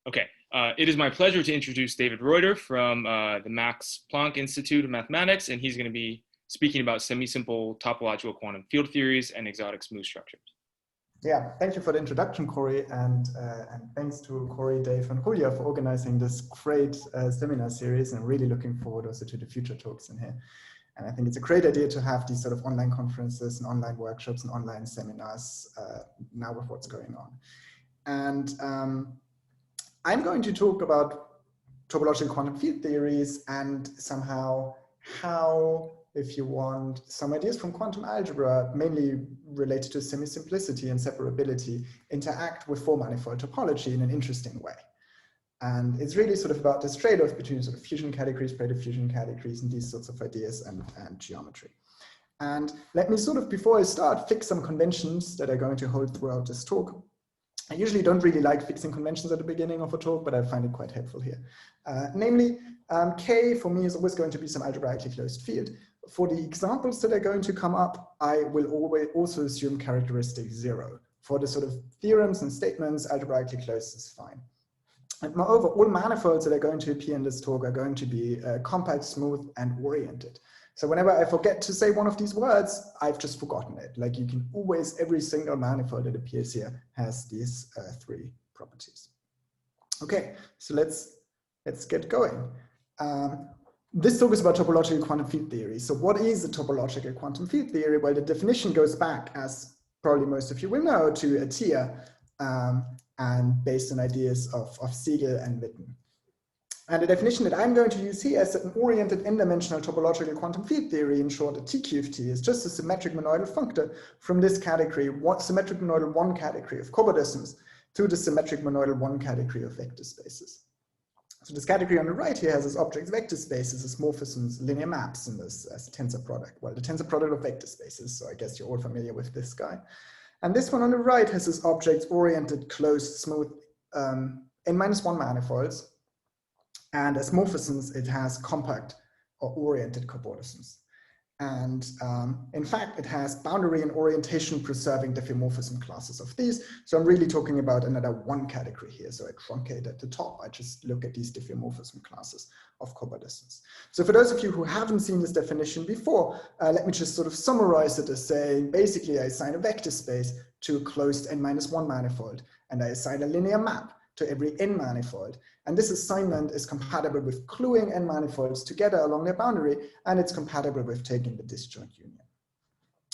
Okay, it is my pleasure to introduce David Reutter from the Max Planck Institute of Mathematics, and he's going to be speaking about semi-simple topological quantum field theories and exotic smooth structures. Yeah, thank you for the introduction, Corey, and thanks to Corey, Dave, and Julia for organizing this great seminar series. And really looking forward also to the future talks in here. And I think it's a great idea to have these sort of online conferences and online workshops and online seminars now with what's going on. And I'm going to talk about topological quantum field theories and somehow how, if you want, some ideas from quantum algebra, mainly related to semisimplicity and separability, interact with four-manifold topology in an interesting way. And it's really sort of about this trade-off between sort of fusion categories, braided fusion categories, and these sorts of ideas and geometry. And let me sort of, before I start, fix some conventions that are going to hold throughout this talk. I usually don't really like fixing conventions at the beginning of a talk, but I find it quite helpful here. Namely, K for me is always going to be some algebraically closed field. For the examples that are going to come up, I will always also assume characteristic 0. For the sort of theorems and statements, algebraically closed is fine. And moreover, all manifolds that are going to appear in this talk are going to be compact, smooth, and oriented. So whenever I forget to say one of these words, I've just forgotten it. Like you can always, every single manifold that appears here has these three properties. Okay, so let's get going. This talk is about topological quantum field theory. So what is a topological quantum field theory? Well, the definition goes back, as probably most of you will know, to Atiyah, and based on ideas of Segal and Witten. And the definition that I'm going to use here is that an oriented n-dimensional topological quantum field theory, in short a TQFT, is just a symmetric monoidal functor from this category, symmetric monoidal 1 category of cobordisms to the symmetric monoidal 1 category of vector spaces. So this category on the right here has as objects vector spaces, as morphisms, linear maps, and this as tensor product. Well, the tensor product of vector spaces, so I guess you're all familiar with this guy. And this one on the right has as objects oriented, closed, smooth, n-1 manifolds. And as morphisms, it has compact or oriented cobordisms. And in fact, it has boundary and orientation preserving diffeomorphism classes of these. So I'm really talking about another 1 category here. So I truncate at the top. I just look at these diffeomorphism classes of cobordisms. So for those of you who haven't seen this definition before, let me just sort of summarize it as saying, basically, I assign a vector space to a closed n-1 manifold, and I assign a linear map to every n manifold. And this assignment is compatible with gluing n manifolds together along their boundary, and it's compatible with taking the disjoint union.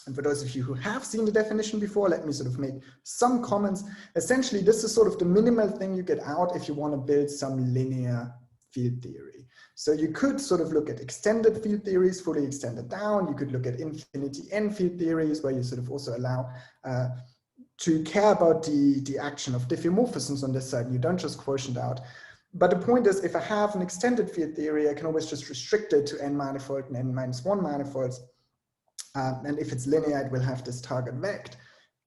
And for those of you who have seen the definition before, let me sort of make some comments. Essentially, this is sort of the minimal thing you get out if you want to build some linear field theory. So you could sort of look at extended field theories, fully extended down. You could look at infinity n field theories, where you sort of also allow to care about the action of diffeomorphisms on this side, and you don't just quotient out. But the point is, if I have an extended field theory, I can always just restrict it to n manifold and n-1 manifolds. And if it's linear, it will have this target vect.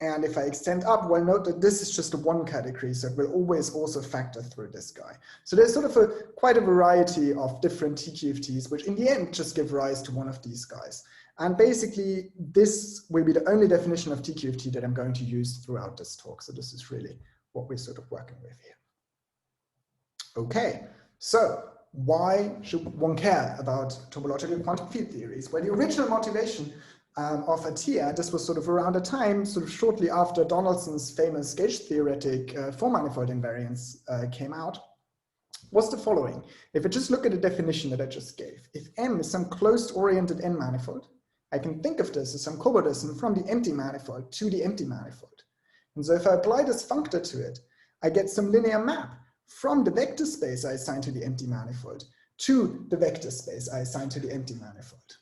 And if I extend up, well, note that this is just a 1 category, so it will always also factor through this guy. So there's sort of quite a variety of different TQFTs, which in the end just give rise to one of these guys. And basically, this will be the only definition of TQFT that I'm going to use throughout this talk. So this is really what we're sort of working with here. Okay, so why should one care about topological quantum field theories? Well, the original motivation of Atiyah, this was sort of around a time, sort of shortly after Donaldson's famous gauge-theoretic four-manifold invariance came out, was the following. If I just look at the definition that I just gave, if M is some closed-oriented n manifold, I can think of this as some cobordism from the empty manifold to the empty manifold. And so if I apply this functor to it, I get some linear map from the vector space I assign to the empty manifold to the vector space I assign to the empty manifold.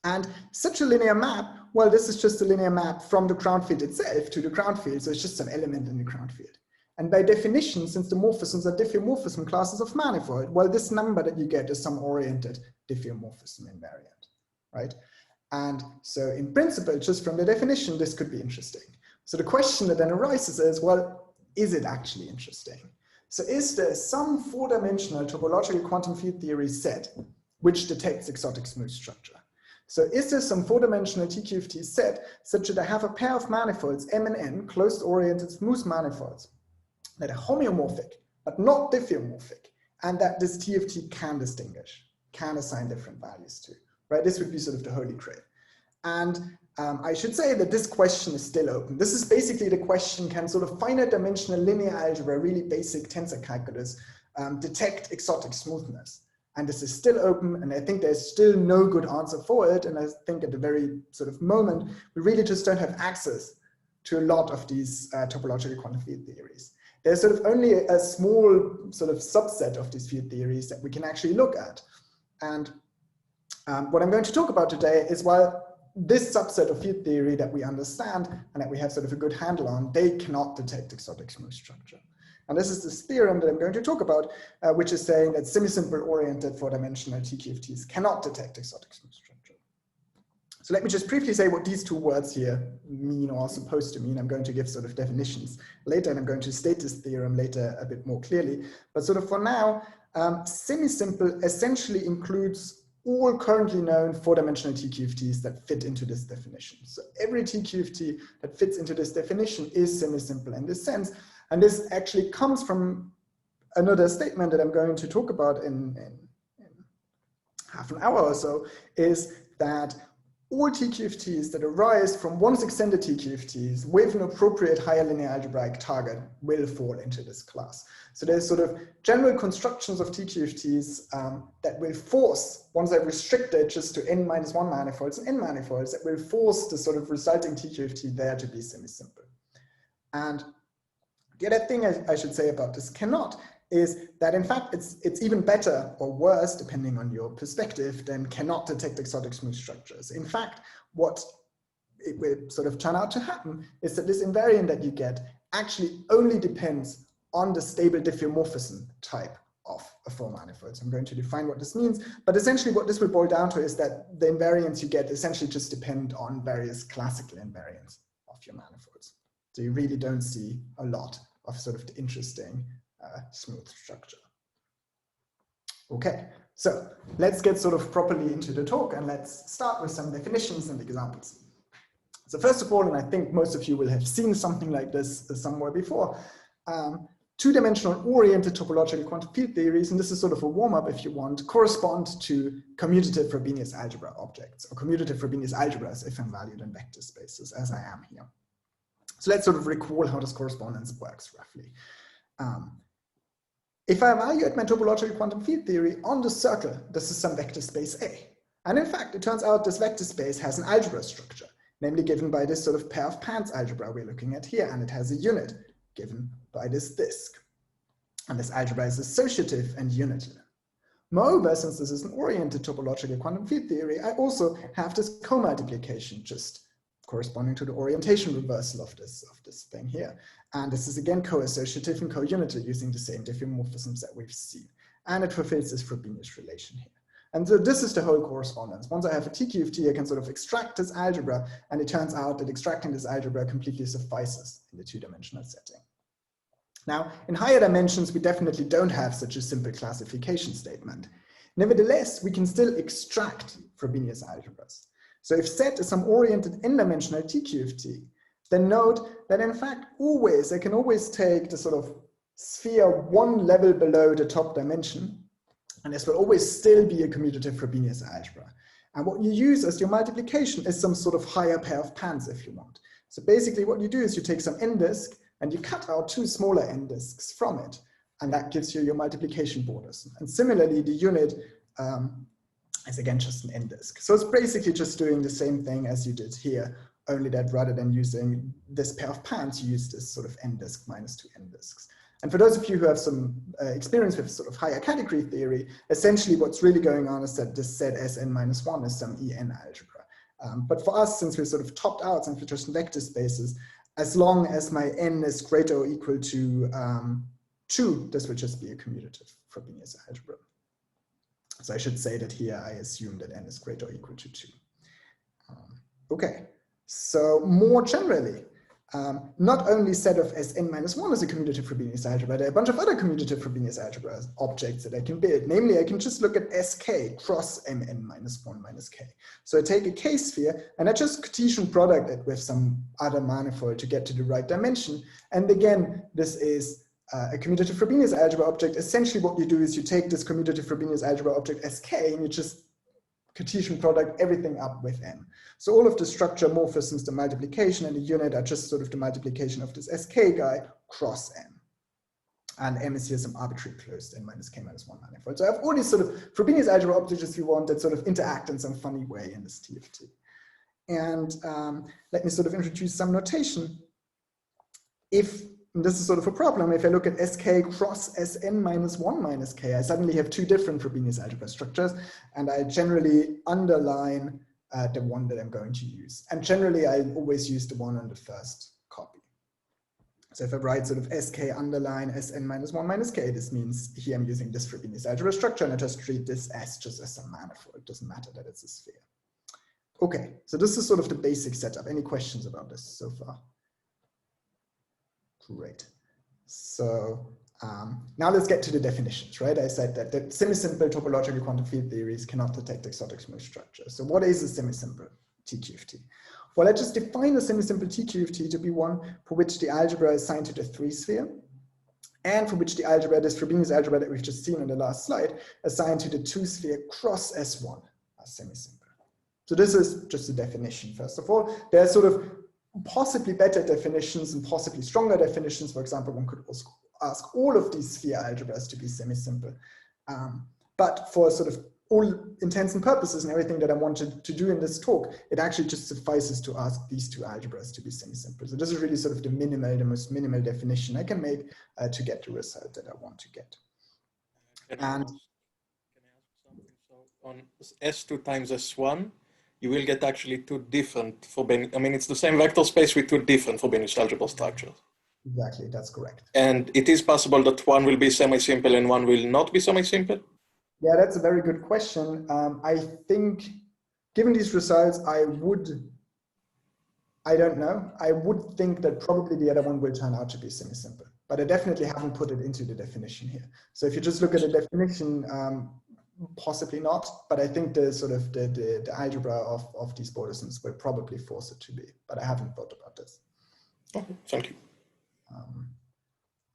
And such a linear map, well, this is just a linear map from the ground field itself to the ground field, so it's just an element in the ground field. And by definition, since the morphisms are diffeomorphism classes of manifold, well, this number that you get is some oriented diffeomorphism invariant, right? And so in principle, just from the definition, this could be interesting. So the question that then arises is, well, is it actually interesting? So is there some four-dimensional topological quantum field theory set which detects exotic smooth structure? So is there some four-dimensional TQFT set such that I have a pair of manifolds, M and N, closed-oriented smooth manifolds, that are homeomorphic, but not diffeomorphic, and that this TFT can distinguish, can assign different values to, right? This would be sort of the holy grail. And I should say that this question is still open. This is basically the question, can sort of finite dimensional linear algebra, really basic tensor calculus, detect exotic smoothness? And this is still open, and I think there's still no good answer for it. And I think at the very sort of moment, we really just don't have access to a lot of these topological quantum field theories. There's sort of only a small sort of subset of these field theories that we can actually look at. And what I'm going to talk about today is, while this subset of field theory that we understand and that we have sort of a good handle on, they cannot detect exotic smooth structure. And this is this theorem that I'm going to talk about, which is saying that semisimple oriented four-dimensional TQFTs cannot detect exotic smooth structure. So let me just briefly say what these two words here mean, or are supposed to mean. I'm going to give sort of definitions later, and I'm going to state this theorem later a bit more clearly. But sort of for now, semisimple essentially includes all currently known four-dimensional TQFTs that fit into this definition. So every TQFT that fits into this definition is semisimple in this sense. And this actually comes from another statement that I'm going to talk about in half an hour or so, is that all TQFTs that arise from once extended TQFTs with an appropriate higher linear algebraic target will fall into this class. So there's sort of general constructions of TQFTs that will force, once I've restricted just to n-1 manifolds and n manifolds, that will force the sort of resulting TQFT there to be semisimple. And the other thing I should say about this cannot is that in fact it's even better or worse, depending on your perspective, than cannot detect exotic smooth structures. In fact, what it will sort of turn out to happen is that this invariant that you get actually only depends on the stable diffeomorphism type of a four manifold. So I'm going to define what this means, but essentially what this will boil down to is that the invariants you get essentially just depend on various classical invariants of your manifolds. So you really don't see a lot of sort of the interesting smooth structure. Okay, so let's get sort of properly into the talk, and let's start with some definitions and examples. So first of all, and I think most of you will have seen something like this somewhere before, two-dimensional oriented topological quantum field theories, and this is sort of a warm-up if you want, correspond to commutative Frobenius algebra objects, or commutative Frobenius algebras if I'm valued in vector spaces, as I am here. So let's sort of recall how this correspondence works roughly. If I evaluate my topological quantum field theory on the circle, this is some vector space A. And in fact, it turns out this vector space has an algebra structure, namely given by this sort of pair of pans algebra we're looking at here, and it has a unit given by this disk. And this algebra is associative and unital. Moreover, since this is an oriented topological quantum field theory, I also have this co-multiplication just corresponding to the orientation reversal of this thing here. And this is again co-associative and co-unital using the same diffeomorphisms that we've seen. And it fulfills this Frobenius relation here. And so this is the whole correspondence. Once I have a TQFT, I can sort of extract this algebra, and it turns out that extracting this algebra completely suffices in the two-dimensional setting. Now, in higher dimensions, we definitely don't have such a simple classification statement. Nevertheless, we can still extract Frobenius algebras. So if Z is some oriented n-dimensional TQFT, then note that in fact I can always take the sort of sphere one level below the top dimension, and this will always still be a commutative Frobenius algebra. And what you use as your multiplication is some sort of higher pair of pans if you want. So basically what you do is you take some n disk and you cut out two smaller n disks from it, and that gives you your multiplication borders. And similarly, the unit is again just an n disk. So it's basically just doing the same thing as you did here, only that rather than using this pair of pans, you use this sort of n disk minus two n disks. And for those of you who have some experience with sort of higher category theory, essentially what's really going on is that this ZSn-1 is some En algebra. But for us, since we're sort of topped out, since we're just in vector spaces, as long as my n is greater or equal to 2, this will just be a commutative Frobenius algebra. So I should say that here I assume that n is greater or equal to 2. Okay, so more generally, not only set of Sn-1 is a commutative Frobenius algebra, there are a bunch of other commutative Frobenius algebra objects that I can build. Namely, I can just look at Sk cross Mn minus 1 minus k. So I take a k-sphere and I just Cartesian product it with some other manifold to get to the right dimension. And again, this is a commutative Frobenius algebra object, essentially what you do is you take this commutative Frobenius algebra object Sk and you just Cartesian product everything up with n. So all of the structure morphisms, the multiplication and the unit are just sort of the multiplication of this Sk guy cross n. And m is here some arbitrary closed n minus k minus 1 manifold. So I have all these sort of Frobenius algebra objects, if you want, that sort of interact in some funny way in this TFT. And let me sort of introduce some notation. And this is sort of a problem, if I look at Sk cross Sn minus 1 minus k, I suddenly have two different Frobenius algebra structures, and I generally underline the one that I'm going to use. And generally, I always use the one on the first copy. So if I write sort of Sk underline Sn minus 1 minus k, this means here I'm using this Frobenius algebra structure, and I just treat this S just as some manifold. It doesn't matter that it's a sphere. Okay, so this is sort of the basic setup. Any questions about this so far? Great. So now let's get to the definitions, right? I said that the semisimple topological quantum field theories cannot detect exotic smooth structures. So what is a semisimple TQFT? Well, let's just define a semisimple TQFT to be one for which the algebra is assigned to the 3-sphere, and for which the algebra, this Frobenius algebra that we've just seen on the last slide, assigned to the 2-sphere cross S1 as semisimple. So this is just a definition, first of all. There are sort of possibly better definitions and possibly stronger definitions. For example, one could also ask all of these sphere algebras to be semisimple. But for sort of all intents and purposes and everything that I wanted to do in this talk, it actually just suffices to ask these two algebras to be semisimple. So this is really sort of the most minimal definition I can make to get the result that I want to get. Can I ask something? So on S2 times S1, you will get actually two different Frobenius. I mean, it's the same vector space with two different Frobenius algebra structures. Exactly, that's correct. And it is possible that one will be semi-simple and one will not be semi-simple? Yeah, that's a very good question. I think, given these results, I don't know. I would think that probably the other one will turn out to be semi-simple, but I definitely haven't put it into the definition here. So if you just look at the definition, possibly not, but I think the sort of the algebra of these Bodelsons will probably force it to be, but I haven't thought about this. Okay, thank you.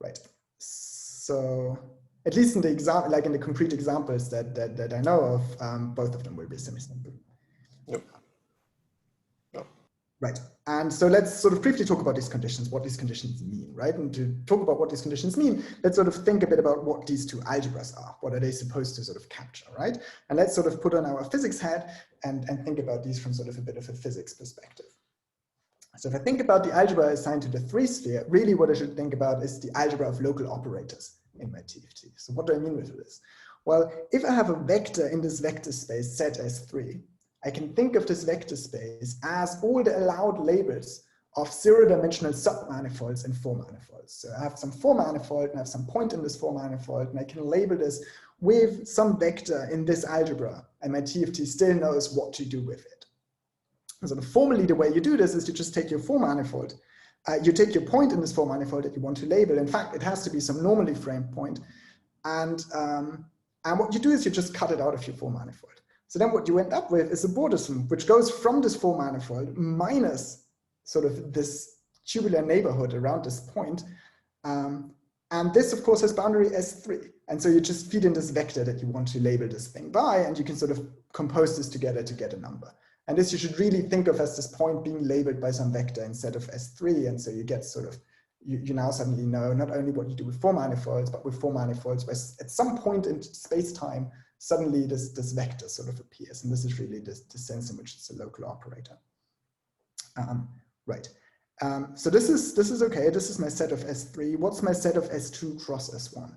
Right. So at least in the example, like in the concrete examples that I know of, both of them will be semi-simple. Yep. Yep. Right. And so let's sort of briefly talk about these conditions, what these conditions mean, right? And to talk about what these conditions mean, let's sort of think a bit about what these two algebras are. What are they supposed to sort of capture, right? And let's sort of put on our physics hat and think about these from sort of a bit of a physics perspective. So if I think about the algebra assigned to the 3-sphere, really what I should think about is the algebra of local operators in my TFT. So what do I mean with this? Well, if I have a vector in this vector space set as 3, I can think of this vector space as all the allowed labels of 0-dimensional submanifolds and 4-manifolds. So I have some 4-manifold and I have some point in this 4-manifold, and I can label this with some vector in this algebra, and my TFT still knows what to do with it. So formally, the way you do this is you just take your 4-manifold, you take your point in this 4-manifold that you want to label. In fact, it has to be some normally framed point, and what you do is you just cut it out of your 4-manifold. So then what you end up with is a Bodeson, which goes from this 4-manifold minus sort of this tubular neighborhood around this point. And this, of course, has boundary S3. And so you just feed in this vector that you want to label this thing by, and you can sort of compose this together to get a number. And this you should really think of as this point being labeled by some vector instead of S3. And so you get sort of, you now suddenly know not only what you do with 4-manifolds, but with 4-manifolds, where at some point in space-time, suddenly this vector sort of appears. And this is really the sense in which it's a local operator. Right. So this is okay. This is my set of S3. What's my set of S2 cross S1?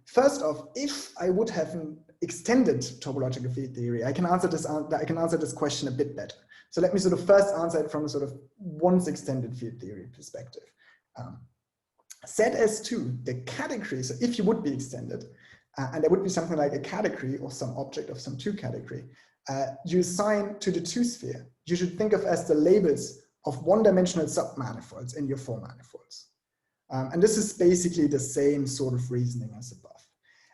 First off, if I would have an extended topological field theory, I can answer this question a bit better. So let me sort of first answer it from a sort of once extended field theory perspective. Set S2, the category, so if you would be extended, and there would be something like a category or some object of some 2 category, you assign to the 2-sphere, you should think of as the labels of 1-dimensional submanifolds in your 4-manifolds. And this is basically the same sort of reasoning as above.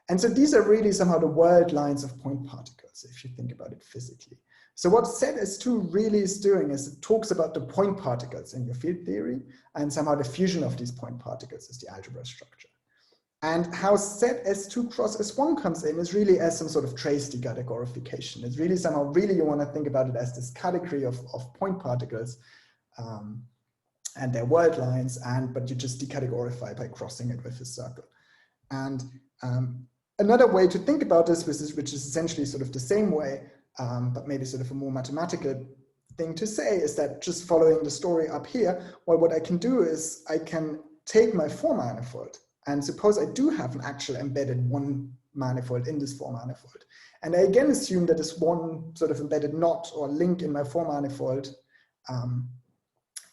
And so these are really somehow the world lines of point particles, if you think about it physically. So what set S2 really is doing is it talks about the point particles in your field theory, and somehow the fusion of these point particles is the algebra structure. And how set S2 cross S1 comes in is really as some sort of trace decategorification. It's really somehow, really you want to think about it as this category of point particles and their world lines, but you just decategorify by crossing it with a circle. And another way to think about this, which is essentially sort of the same way, but maybe sort of a more mathematical thing to say, is that just following the story up here, well, what I can do is I can take my 4 manifold, and suppose I do have an actual embedded 1 manifold in this 4 manifold. And I again assume that this one sort of embedded knot or link in my 4 manifold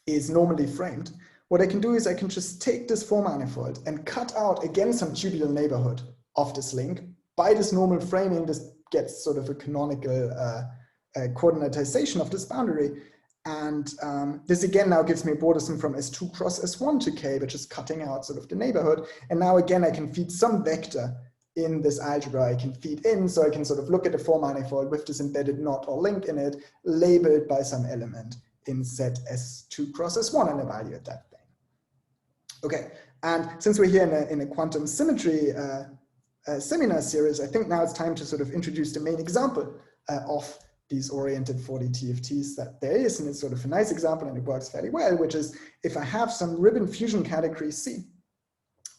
is normally framed. What I can do is I can just take this 4 manifold and cut out again some tubular neighborhood of this link. By this normal framing, this gets sort of a canonical coordinatization of this boundary. And this again now gives me a border sum from S2 cross S1 to K, which is cutting out sort of the neighborhood. And now again, I can feed some vector in this algebra I can feed in, so I can sort of look at the 4 manifold with this embedded knot or link in it, labeled by some element in set S2 cross S1 and evaluate that thing. Okay, and since we're here in a quantum symmetry seminar series, I think now it's time to sort of introduce the main example of these oriented 4D TFTs that there is, and it's sort of a nice example and it works fairly well, which is if I have some ribbon fusion category C,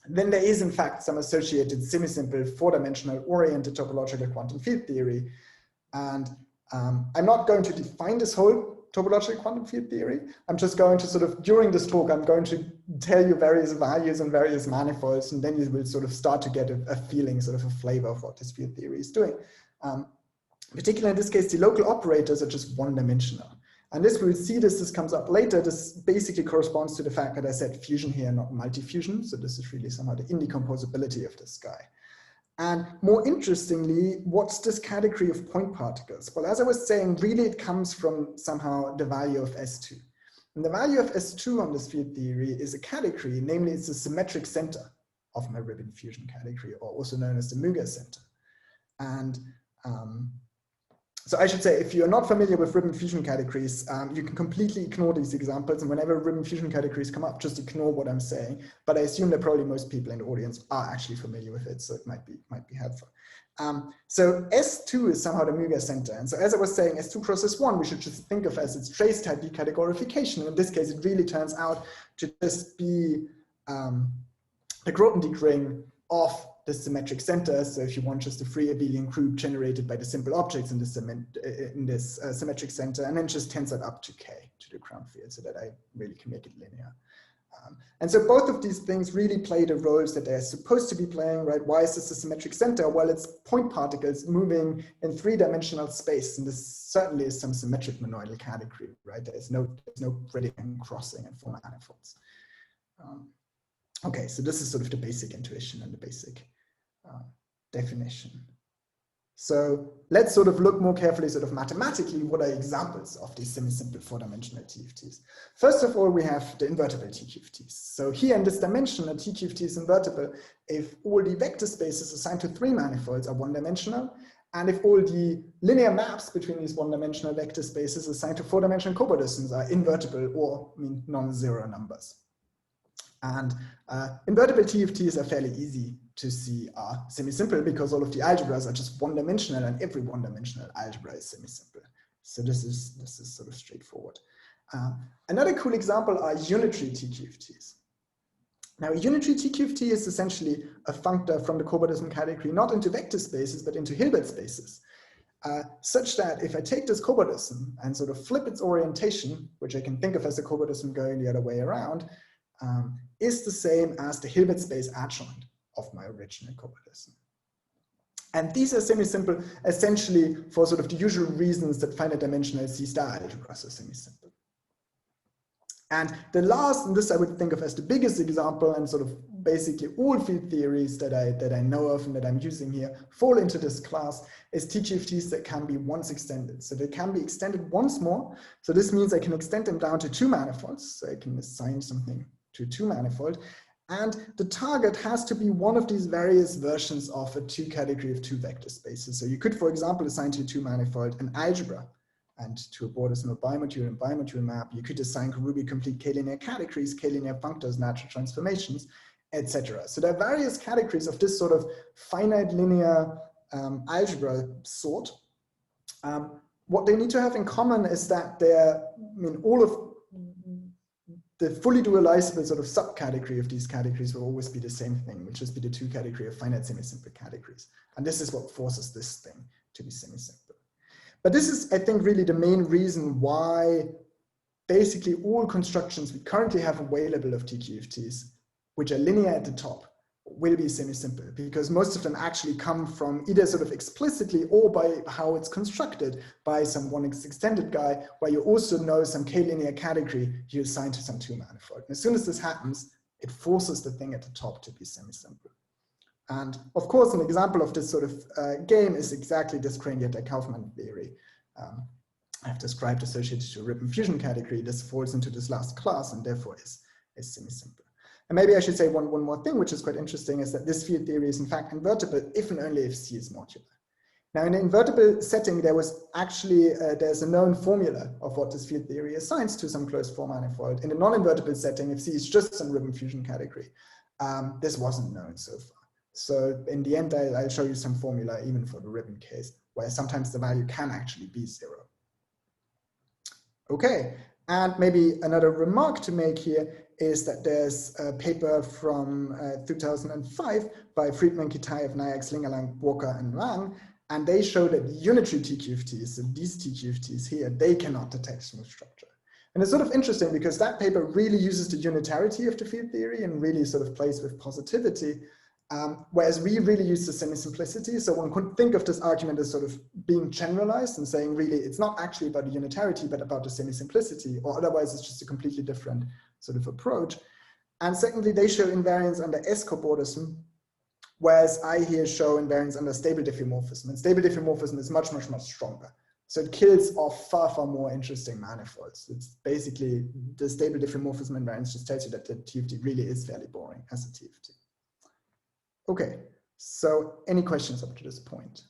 then there is in fact some associated semisimple 4-dimensional oriented topological quantum field theory. And I'm not going to define this whole topological quantum field theory. I'm just going to sort of, during this talk, I'm going to tell you various values and various manifolds, and then you will sort of start to get a feeling, sort of a flavor of what this field theory is doing. Particularly in this case, the local operators are just 1-dimensional. And this, we'll see this comes up later. This basically corresponds to the fact that I said fusion here, not multi-fusion. So this is really somehow the indecomposability of this guy. And more interestingly, what's this category of point particles? Well, as I was saying, really it comes from somehow the value of S2. And the value of S2 on this field theory is a category, namely it's a symmetric center of my ribbon fusion category, or also known as the Muger center. And so I should say, if you're not familiar with ribbon fusion categories, you can completely ignore these examples. And whenever ribbon fusion categories come up, just ignore what I'm saying. But I assume that probably most people in the audience are actually familiar with it, so it might be helpful. So S2 is somehow the Muger center. And so as I was saying, S2 cross S1, we should just think of as its trace type decategorification. And in this case, it really turns out to just be the Grothendieck ring of the symmetric center. So if you want just a free abelian group generated by the simple objects in this symmetric center, and then just tensor up to K, to the ground field, so that I really can make it linear. And so both of these things really play the roles that they're supposed to be playing, right? Why is this a symmetric center? Well, it's point particles moving in 3-dimensional space, and this certainly is some symmetric monoidal category, right? There's no Cranietta crossing and 4 manifolds. Okay, so this is sort of the basic intuition and the basic definition. So let's sort of look more carefully, sort of mathematically, what are examples of these semisimple 4-dimensional TFTs. First of all, we have the invertible TQFTs. So here in this dimension, a TQFT is invertible if all the vector spaces assigned to 3 manifolds are 1-dimensional, and if all the linear maps between these 1-dimensional vector spaces assigned to 4-dimensional cobordisms are invertible or non-zero numbers. And invertible TFTs are fairly easy to see are semisimple because all of the algebras are just 1-dimensional, and every 1-dimensional algebra is semisimple. So this is sort of straightforward. Another cool example are unitary TQFTs. Now, a unitary TQFT is essentially a functor from the cobordism category, not into vector spaces, but into Hilbert spaces, such that if I take this cobordism and sort of flip its orientation, which I can think of as a cobordism going the other way around, is the same as the Hilbert space adjoint of my original cobordism. And these are semisimple essentially for sort of the usual reasons that finite dimensional C-star algebras are semisimple. And the last, and this I would think of as the biggest example, and sort of basically all field theories that I know of and that I'm using here fall into this class, is TQFTs that can be once extended. So they can be extended once more. So this means I can extend them down to 2 manifolds. So I can assign something to 2 manifold. And the target has to be one of these various versions of a 2 category of 2 vector spaces. So you could, for example, assign to a 2 manifold an algebra and to a bordism bimodule and bimodule map. You could assign Ruby complete k-linear categories, k-linear functors, natural transformations, etc. So there are various categories of this sort of finite linear algebra sort. What they need to have in common is that all of the fully dualizable sort of subcategory of these categories will always be the same thing, which is be the two category of finite semisimple categories. And this is what forces this thing to be semisimple. But this is, I think, really the main reason why basically all constructions we currently have available of TQFTs, which are linear at the top, will be semisimple, because most of them actually come from either sort of explicitly or by how it's constructed by some one extended guy, where you also know some k-linear category you assign to some two manifold. And as soon as this happens, it forces the thing at the top to be semisimple. And of course, an example of this sort of game is exactly this Cranietta-Kaufman theory I've described associated to a ribbon fusion category. This falls into this last class and therefore is semisimple. And maybe I should say one more thing, which is quite interesting, is that this field theory is in fact invertible if and only if C is modular. Now, in an invertible setting, there was actually, there's a known formula of what this field theory assigns to some closed form manifold. In a non-invertible setting, if C is just some ribbon fusion category, this wasn't known so far. So in the end, I'll show you some formula even for the ribbon case, where sometimes the value can actually be 0. Okay, and maybe another remark to make here is that there's a paper from 2005 by Friedman, Kitaev, Nayak, Slingerland, Walker, and Wang, and they show that unitary TQFTs, so these TQFTs here, they cannot detect smooth structure. And it's sort of interesting because that paper really uses the unitarity of the field theory and really sort of plays with positivity, whereas we really use the semisimplicity. So one could think of this argument as sort of being generalized and saying really it's not actually about the unitarity, but about the semisimplicity, or otherwise it's just a completely different sort of approach. And secondly, they show invariance under S cobordism, whereas I here show invariance under stable diffeomorphism. And stable diffeomorphism is much, much, much stronger. So it kills off far, far more interesting manifolds. It's basically the stable diffeomorphism invariance just tells you that the TFT really is fairly boring as a TFT. Okay, so any questions up to this point?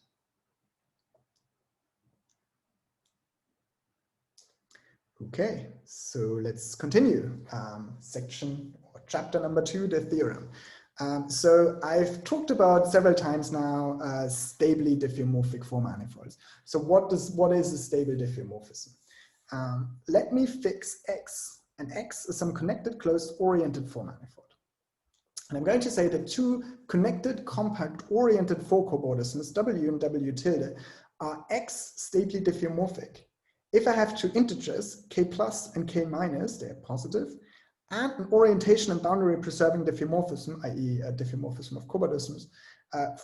Okay, so let's continue. Section or chapter number 2, the theorem. So I've talked about several times now stably diffeomorphic form manifolds. So what is a stable diffeomorphism? Let me fix X, and X is some connected closed oriented form manifold. And I'm going to say that two connected compact oriented four cobordisms, W and W tilde, are X stably diffeomorphic if I have two integers, k plus and k minus, they're positive, and an orientation and boundary preserving diffeomorphism, i.e. a diffeomorphism of cobordisms,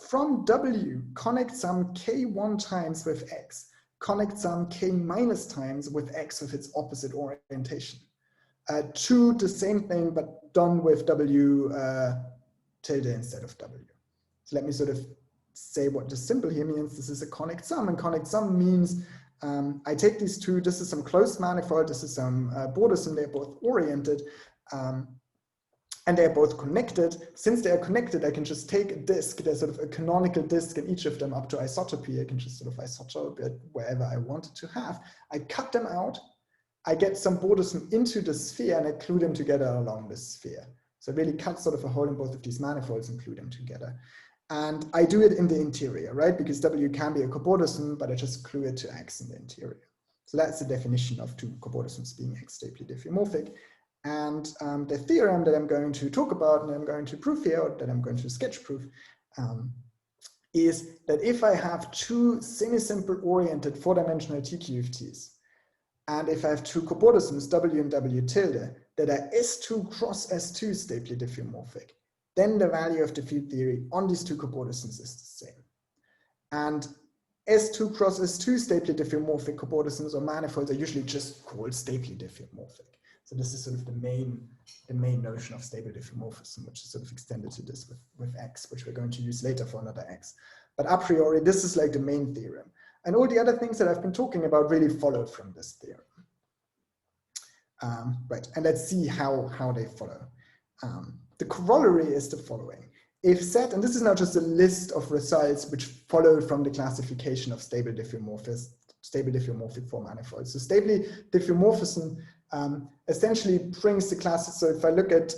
from W connect sum k1 times with X, connect sum k minus times with X with its opposite orientation. To the same thing, but done with W tilde instead of W. So let me sort of say what this symbol here means. This is a conic sum, and conic sum means I take these two, this is some closed manifold, this is some bordism, they're both oriented, and they're both connected. Since they are connected, I can just take a disk, there's sort of a canonical disk in each of them up to isotopy. I can just sort of isotope it wherever I want it to have. I cut them out, I get some bordism into the sphere, and I glue them together along the sphere. So I really cut sort of a hole in both of these manifolds and glue them together. And I do it in the interior, right? Because W can be a cobordism, but I just glue it to X in the interior. So that's the definition of two cobordisms being X stably diffeomorphic. And the theorem that I'm going to talk about and I'm going to prove here, or that I'm going to sketch proof, is that if I have two semisimple oriented four-dimensional TQFTs, and if I have two cobordisms, W and W tilde, that are S2 cross S2 stably diffeomorphic, then the value of the field theory on these two cobordisms is the same. And S2 cross S2 stably diffeomorphic cobordisms or manifolds are usually just called stably diffeomorphic. So this is sort of the main notion of stable diffeomorphism, which is sort of extended to this with X, which we're going to use later for another X. But a priori, this is like the main theorem. And all the other things that I've been talking about really follow from this theorem. Right, and let's see how they follow. The corollary is the following. If Z, and this is now just a list of results which follow from the classification of stable diffeomorphisms stable diffeomorphic four manifolds. So stably diffeomorphism essentially brings the classes. So if I look at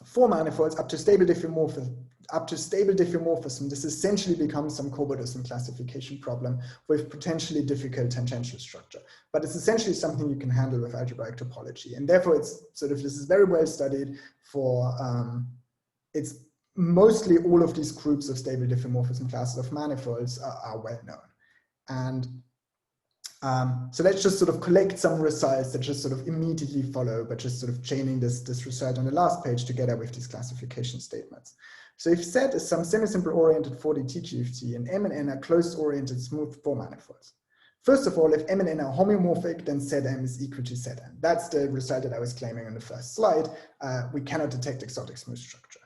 four manifolds up to stable diffeomorphism, this essentially becomes some cobordism classification problem with potentially difficult tangential structure. But it's essentially something you can handle with algebraic topology. And therefore, it's sort of, this is very well studied for, it's mostly all of these groups of stable diffeomorphism classes of manifolds are well known. And so let's just sort of collect some results that just sort of immediately follow, but just sort of chaining this result on the last page together with these classification statements. So if Z is some semisimple oriented 4D TQFT and M and N are closed oriented smooth four manifolds. First of all, if M and N are homomorphic, then Zm is equal to Zn. That's the result that I was claiming on the first slide. We cannot detect exotic smooth structure.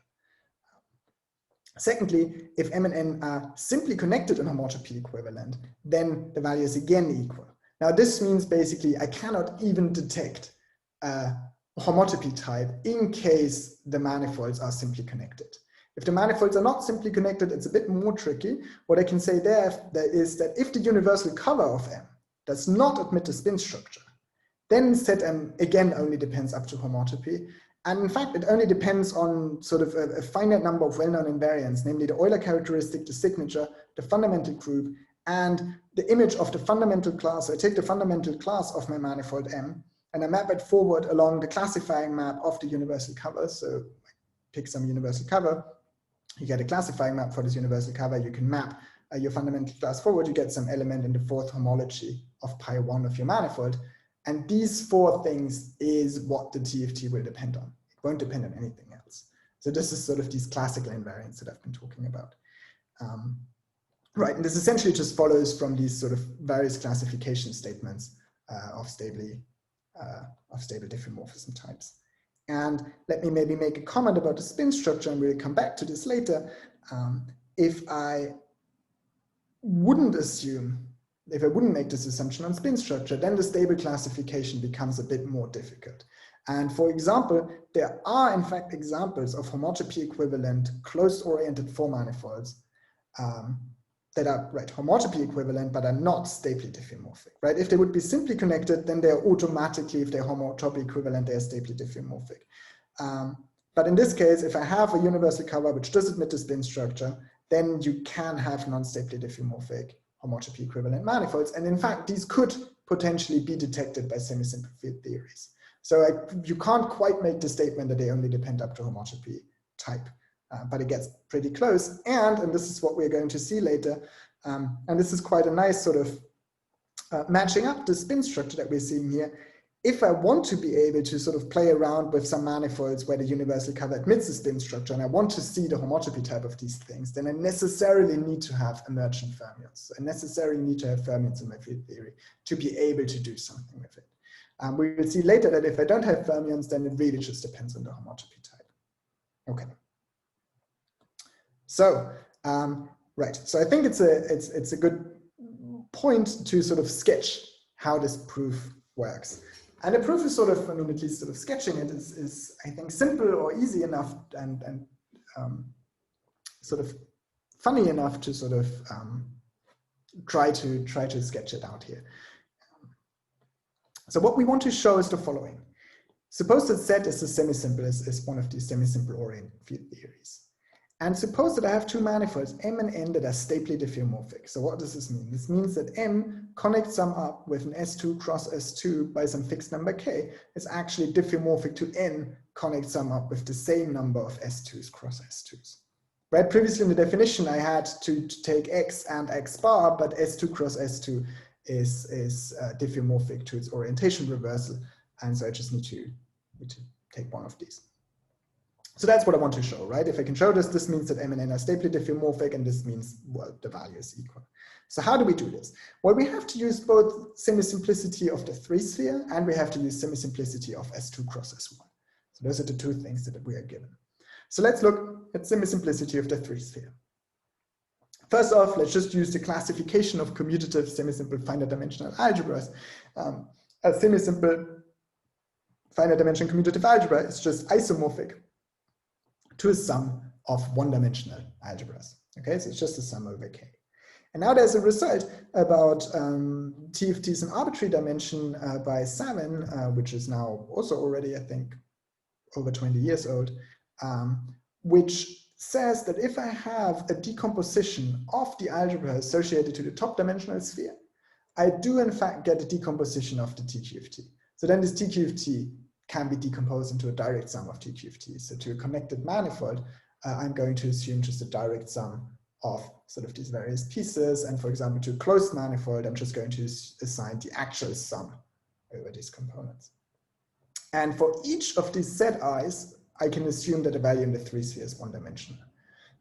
Secondly, if M and N are simply connected and homotopy equivalent, then the value is again equal. Now this means basically I cannot even detect a homotopy type in case the manifolds are simply connected. If the manifolds are not simply connected, it's a bit more tricky. What I can say there is that if the universal cover of M does not admit a spin structure, then Zm again only depends up to homotopy. And in fact, it only depends on sort of a finite number of well-known invariants, namely the Euler characteristic, the signature, the fundamental group, and the image of the fundamental class. So I take the fundamental class of my manifold M, and I map it forward along the classifying map of the universal cover. So pick some universal cover. You get a classifying map for this universal cover. You can map your fundamental class forward. You get some element in the fourth homology of pi1 of your manifold. And these four things is what the TFT will depend on. It won't depend on anything else. So this is sort of these classical invariants that I've been talking about. Right, and this essentially just follows from these sort of various classification statements of stable diffeomorphism types. And let me maybe make a comment about the spin structure, and we'll come back to this later. If I wouldn't make this assumption on spin structure, then the stable classification becomes a bit more difficult. And for example, there are in fact examples of homotopy equivalent closed-oriented four manifolds that are homotopy equivalent but are not stably diffeomorphic. Right? If they would be simply connected, then they're automatically, if they're homotopy equivalent, they're stably diffeomorphic. But in this case, if I have a universal cover which does admit a spin structure, then you can have non-stably diffeomorphic homotopy equivalent manifolds. And in fact, these could potentially be detected by semisimple field theories. So you can't quite make the statement that they only depend up to homotopy type, but it gets pretty close. And this is what we're going to see later. And this is quite a nice sort of matching up the spin structure that we're seeing here. If I want to be able to sort of play around with some manifolds where the universal cover admits a spin structure, and I want to see the homotopy type of these things, then I necessarily need to have emergent fermions. I necessarily need to have fermions in my field theory to be able to do something with it. We will see later that if I don't have fermions, then it really just depends on the homotopy type. Okay. So, right. So I think it's a good point to sort of sketch how this proof works. And the proof is sort of, I mean, at least sort of sketching it is I think, simple or easy enough and sort of funny enough to sort of try to sketch it out here. So what we want to show is the following. Suppose that Z is a semisimple, is one of these semisimple oriented field theories. And suppose that I have two manifolds, M and N, that are stably diffeomorphic. So what does this mean? This means that M Conic Sum up with an S2 cross S2 by some fixed number K is actually diffeomorphic to N Conic Sum up with the same number of S2s cross S2s. Right? Previously in the definition, I had to take X and X bar, but S2 cross S2 is diffeomorphic to its orientation reversal. And so I just need to take one of these. So that's what I want to show, right? If I can show this, this means that M and N are stably diffeomorphic, and this means, well, the value is equal. So how do we do this? Well, we have to use both semisimplicity of the 3-sphere, and we have to use semisimplicity of S2 cross S1. So those are the two things that we are given. So let's look at semisimplicity of the 3-sphere. First off, let's just use the classification of commutative semisimple finite dimensional algebras. A semisimple finite dimension commutative algebra is just isomorphic to a sum of one-dimensional algebras. Okay, so it's just a sum over K. And now there's a result about TFTs in arbitrary dimension by Salmon, which is now also already, I think, over 20 years old, which says that if I have a decomposition of the algebra associated to the top dimensional sphere, I do in fact get a decomposition of the TQFT. So then this TQFT can be decomposed into a direct sum of TQFTs. So to a connected manifold, I'm going to assume just a direct sum of sort of these various pieces. And for example, to a closed manifold, I'm just going to assign the actual sum over these components. And for each of these set i's, I can assume that the value in the 3 sphere is one-dimensional.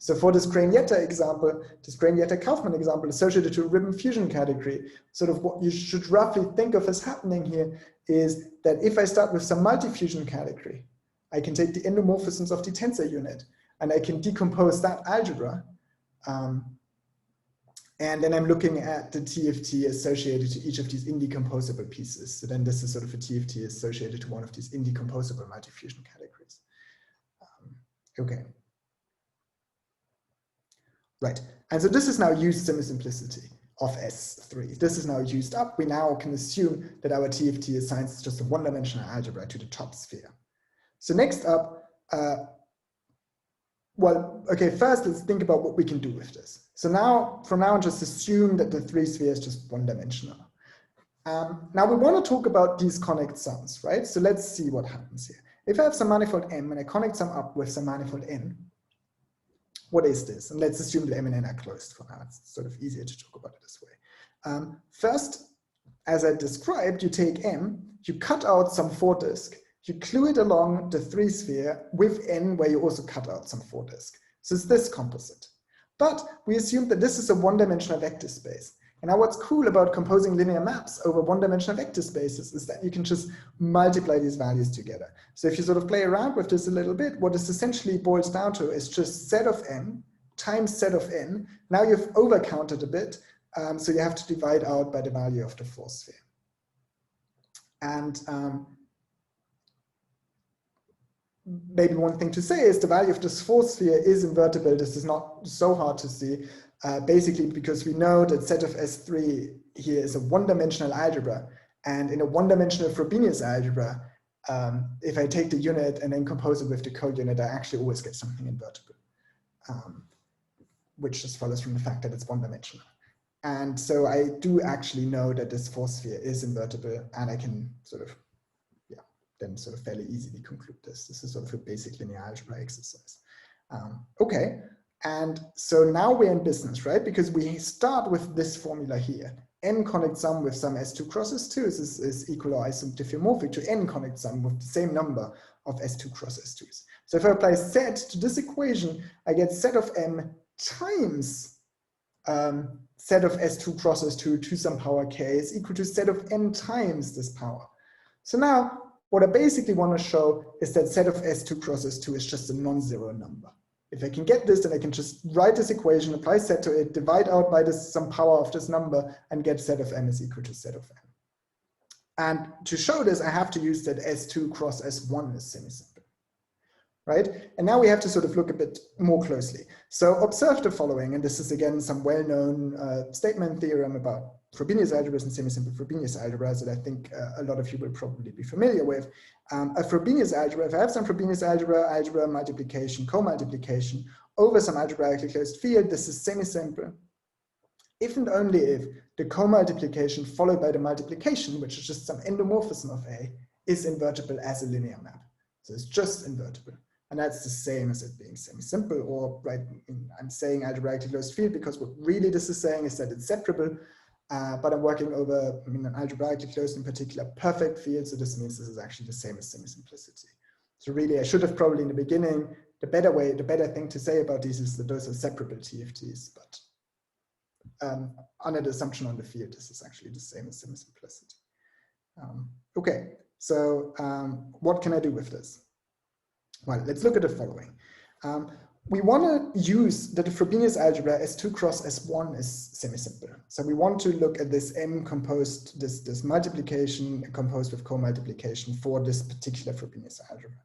So for this Cranietta example, this Cranietta-Kaufman example associated to a ribbon fusion category, sort of what you should roughly think of as happening here is that if I start with some multi-fusion category, I can take the endomorphisms of the tensor unit and I can decompose that algebra. And then I'm looking at the TFT associated to each of these indecomposable pieces. So then this is sort of a TFT associated to one of these indecomposable multi-fusion categories. Okay. Right, and so this is now used semisimplicity of S3. This is now used up. We now can assume that our TFT assigns just a one-dimensional algebra to the top sphere. So next up, well, okay, first let's think about what we can do with this. So now, from now on, just assume that the 3 sphere is just one-dimensional. Now we want to talk about these connect sums, right? So let's see what happens here. If I have some manifold M and I connect sum up with some manifold N, what is this? And let's assume that M and N are closed for now. It's sort of easier to talk about it this way. First, as I described, you take M, you cut out some 4 disk, you glue it along the 3 sphere with N, where you also cut out some 4 disk. So it's this composite. But we assume that this is a one-dimensional vector space. And now what's cool about composing linear maps over one-dimensional vector spaces is that you can just multiply these values together. So if you sort of play around with this a little bit, what this essentially boils down to is just set of M times set of N. Now you've overcounted a bit, so you have to divide out by the value of the 4th sphere. And maybe one thing to say is the value of this 4th sphere is invertible. This is not so hard to see. Basically because we know that set of S3 here is a one-dimensional algebra, and in a one-dimensional Frobenius algebra, if I take the unit and then compose it with the co-unit, I actually always get something invertible, which just follows from the fact that it's one-dimensional. And so I do actually know that this 4th sphere is invertible, and I can sort of, yeah, then sort of fairly easily conclude this. This is sort of a basic linear algebra exercise. Okay. And so now we're in business, right? Because we start with this formula here. N connect sum with some S2 cross S2 is equal or isomorphic to N connect sum with the same number of S2 cross S2s. So if I apply set to this equation, I get set of M times set of S2 cross S2 to some power K is equal to set of N times this power. So now what I basically want to show is that set of S2 cross S2 is just a non-zero number. If I can get this, then I can just write this equation, apply set to it, divide out by this some power of this number, and get set of M is equal to set of M. And to show this, I have to use that S2 cross S1 is semisimple, right? And now we have to sort of look a bit more closely. So observe the following, and this is again some well-known statement theorem about Frobenius algebras and semisimple Frobenius algebras that I think a lot of you will probably be familiar with. A Frobenius algebra, if I have some Frobenius algebra multiplication, co-multiplication over some algebraically closed field, this is semisimple. If and only if the co-multiplication followed by the multiplication, which is just some endomorphism of A, is invertible as a linear map. So it's just invertible. And that's the same as it being semisimple, or right, I'm saying algebraically closed field because what really this is saying is that it's separable. But I'm working over, an algebraically closed in particular perfect field, so this means this is actually the same as semisimplicity. So really, I should have probably in the beginning, the better thing to say about these is that those are separable TFTs, but under the assumption on the field, this is actually the same as semisimplicity. Okay, so what can I do with this? Well, let's look at the following. We want to use that the Frobenius algebra S2 cross S1 is semisimple. So we want to look at this M composed, this multiplication composed with co-multiplication for this particular Frobenius algebra.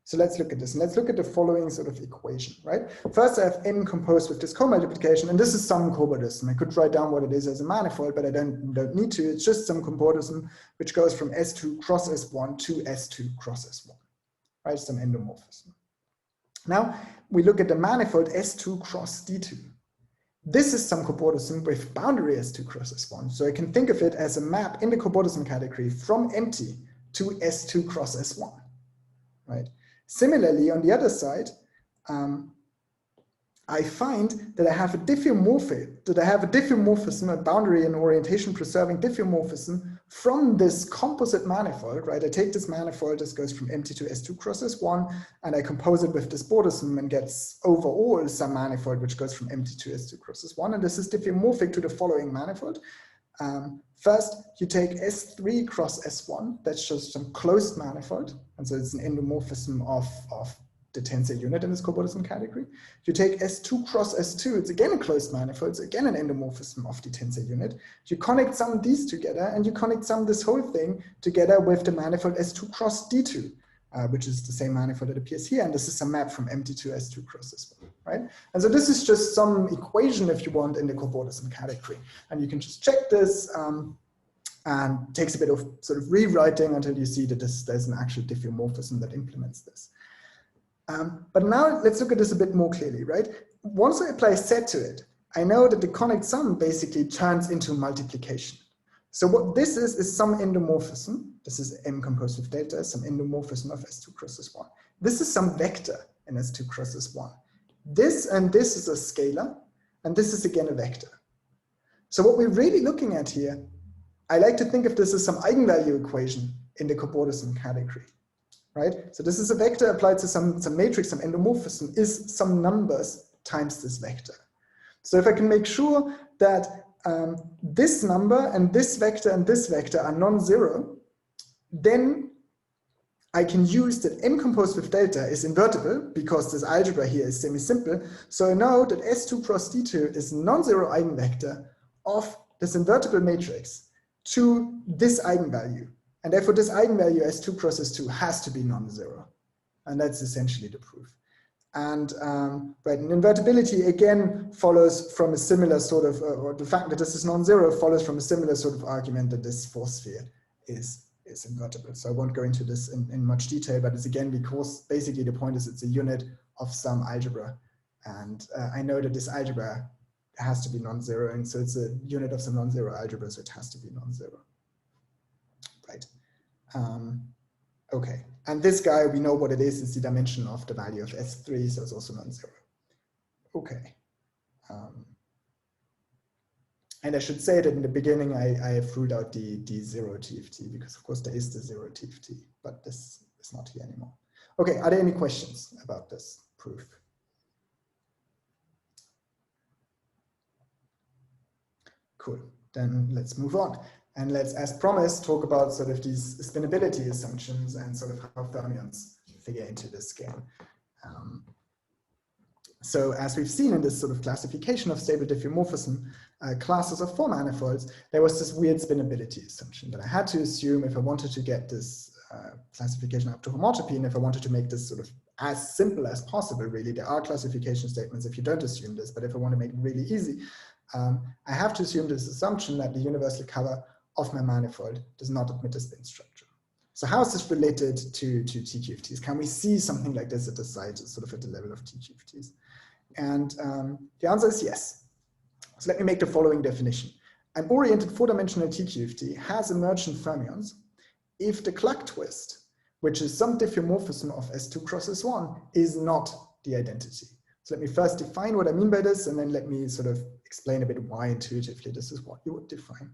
So let's look at this, and let's look at the following sort of equation, right? First, I have n composed with this co-multiplication, and this is some cobordism. I could write down what it is as a manifold, but I don't need to. It's just some cobordism which goes from S2 cross S1 to S2 cross S1, right? Some endomorphism. Now we look at the manifold S2 cross D2. This is some cobordism with boundary S2 cross S1. So I can think of it as a map in the cobordism category from empty to S2 cross S1, right? Similarly, on the other side, I find that I have a diffeomorphism, a boundary and orientation preserving diffeomorphism from this composite manifold, right? I take this manifold, this goes from empty to S2 cross S1, and I compose it with this bordism and gets overall some manifold which goes from empty to S2 cross S1, and this is diffeomorphic to the following manifold. First, you take S3 cross S1, that's just some closed manifold, and so it's an endomorphism of the tensor unit in this cobordism category. You take S2 cross S2, it's again a closed manifold, it's again an endomorphism of the tensor unit. You connect some these together, and you connect some this whole thing together with the manifold S2 cross D2, which is the same manifold that appears here, and this is a map from empty to S2 cross S1, right? And so this is just some equation, if you want, in the cobordism category, and you can just check this, and it takes a bit of sort of rewriting until you see that there's an actual diffeomorphism that implements this. But now let's look at this a bit more clearly, right? Once I apply set to it, I know that the conic sum basically turns into multiplication. So what this is some endomorphism. This is M composed with delta, some endomorphism of S2 cross S1. This is some vector in S2 cross S1. This and this is a scalar, and this is again a vector. So what we're really looking at here, I like to think of this as some eigenvalue equation in the cobordism category, right? So this is a vector applied to some matrix, some endomorphism is some numbers times this vector. So if I can make sure that this number and this vector are non-zero, then I can use that M composed with delta is invertible because this algebra here is semi-simple. So I know that S2 cross D2 is non-zero eigenvector of this invertible matrix to this eigenvalue. And therefore this eigenvalue S2 cross S2 has to be non-zero. And that's essentially the proof. And right, and invertibility again follows from a similar sort of, or the fact that this is non-zero follows from a similar sort of argument that this fourth sphere is invertible. So I won't go into this in much detail, but it's again because basically the point is it's a unit of some algebra. And I know that this algebra has to be non-zero, and so it's a unit of some non-zero algebra, so it has to be non-zero. Right. Okay, and this guy, we know what it is. It's the dimension of the value of S3, so it's also non-zero. Okay. And I should say that in the beginning, I have ruled out the zero TFT, because of course there is the zero TFT, but this is not here anymore. Okay, are there any questions about this proof? Cool, then let's move on. And let's, as promised, talk about sort of these spinability assumptions and sort of how fermions figure into this game. So as we've seen in this sort of classification of stable diffeomorphism classes of four manifolds, there was this weird spinability assumption that I had to assume if I wanted to get this classification up to homotopy, and if I wanted to make this sort of as simple as possible, really. There are classification statements if you don't assume this, but if I want to make it really easy, I have to assume this assumption that the universal cover of my manifold does not admit a spin structure. So how is this related to TQFTs? Can we see something like this at the site, sort of at the level of TQFTs? And the answer is yes. So let me make the following definition. An oriented four-dimensional TQFT has emergent fermions if the Clark twist, which is some diffeomorphism of S2 cross S1, is not the identity. So let me first define what I mean by this, and then let me sort of explain a bit why intuitively this is what you would define.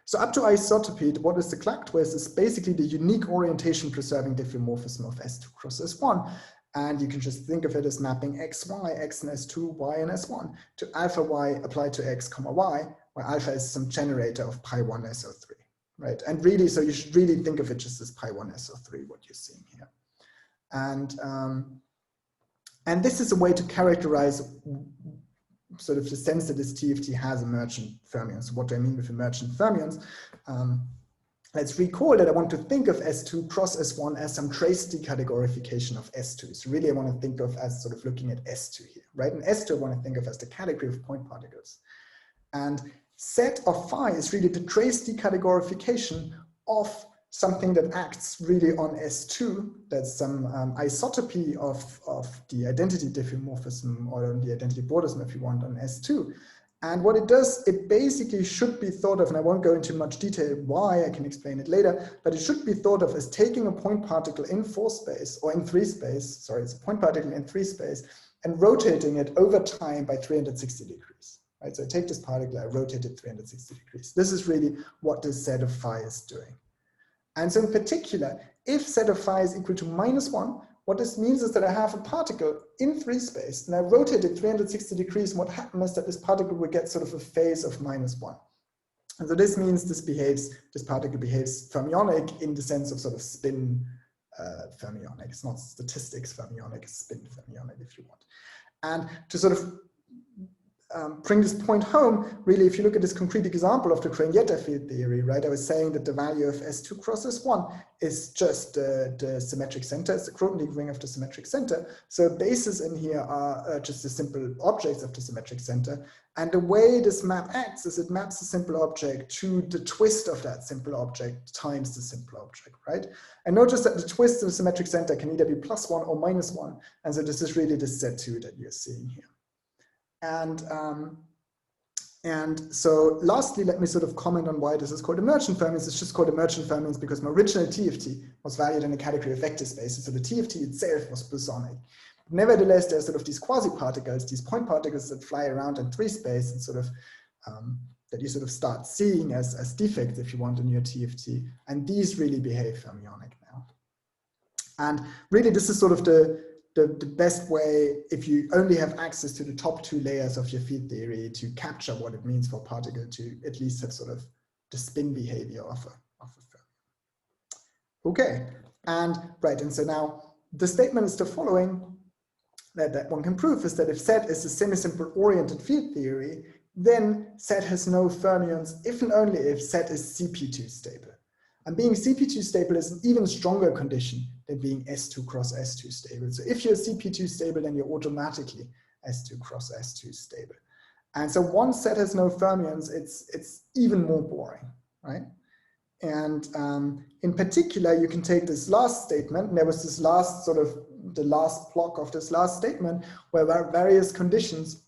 So up to isotopy, what is the Clark twist is basically the unique orientation preserving diffeomorphism of S2 cross S1. And you can just think of it as mapping x, y, x in S2, y in S1 to alpha y applied to x, comma y, where alpha is some generator of pi1 SO3, right? And really, so you should really think of it just as pi1 SO3, what you're seeing here. And this is a way to characterize sort of the sense that this TFT has emergent fermions. So what do I mean with emergent fermions? let's recall that I want to think of S2 cross S1 as some trace decategorification of S2. So really I want to think of as sort of looking at S2 here, right? And S2 I want to think of as the category of point particles. And set of phi is really the trace decategorification of something that acts really on S2. That's some isotopy of the identity diffeomorphism or the identity bordism, if you want, on S2. And what it does, it basically should be thought of, and I won't go into much detail why, I can explain it later, but it should be thought of as taking a point particle in 4 space, or in 3 space, sorry, it's a point particle in 3 space, and rotating it over time by 360 degrees. Right? So I take this particle, I rotate it 360 degrees. This is really what this set of phi is doing. And so in particular, if set of phi is equal to -1, what this means is that I have a particle in 3 space and I rotate it 360 degrees. And what happens is that this particle will get sort of a phase of -1. And so this means this particle behaves fermionic in the sense of sort of spin fermionic. It's not statistics fermionic, it's spin fermionic if you want. And to sort of bring this point home, really, if you look at this concrete example of the Cranietta field theory, right, I was saying that the value of S2 cross S1 is just the symmetric center, it's the Grothendieck ring of the symmetric center. So bases in here are just the simple objects of the symmetric center. And the way this map acts is it maps a simple object to the twist of that simple object times the simple object, right? And notice that the twist of the symmetric center can either be +1 or -1. And so this is really the set 2 that you're seeing here. And so lastly, let me sort of comment on why this is called Emergent Fermions. It's just called Emergent Fermions because my original TFT was valued in the category of vector spaces. So the TFT itself was bosonic. Nevertheless, there's sort of these quasi-particles, these point particles that fly around in 3 space and sort of that you sort of start seeing as defects, if you want, in your TFT. And these really behave fermionic now. And really, this is sort of the best way, if you only have access to the top 2 layers of your field theory, to capture what it means for a particle to at least have sort of the spin behavior of a fermion. Okay, and right, and so now the statement is the following, that one can prove is that if Z is a semisimple oriented field theory, then Z has no fermions if and only if Z is CP2 stable. And being CP2 stable is an even stronger condition than being S2 cross S2 stable. So if you're CP2 stable, then you're automatically S2 cross S2 stable. And so once Z has no fermions, it's even more boring, right? And in particular, you can take this last statement, and there was this last sort of, the last block of this last statement, where various conditions,